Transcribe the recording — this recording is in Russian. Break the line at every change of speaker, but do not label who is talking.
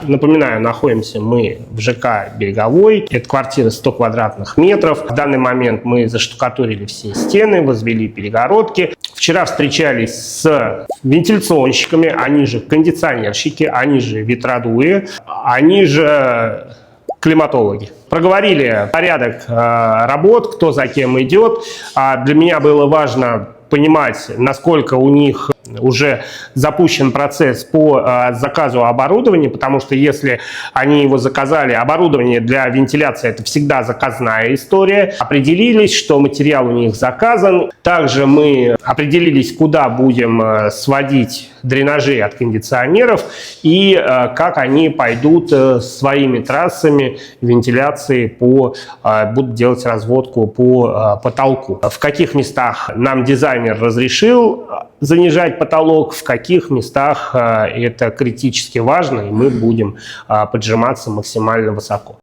Напоминаю, находимся мы в ЖК «Береговой». Это квартира 100 квадратных метров. В данный момент мы заштукатурили все стены, возвели перегородки. Вчера встречались с вентиляционщиками, они же кондиционерщики, они же ветродуи, они же климатологи. Проговорили порядок работ, кто за кем идет. Для меня было важно понимать, насколько у них уже запущен процесс по заказу оборудования, потому что если они его заказали, оборудование для вентиляции — это всегда заказная история. Определились, что материал у них заказан. Также мы определились, куда будем сводить дренажи от кондиционеров и как они пойдут своими трассами вентиляции будут делать разводку по потолку. В каких местах нам дизайнер разрешил занижать потолок, в каких местах это критически важно, и мы будем поджиматься максимально высоко.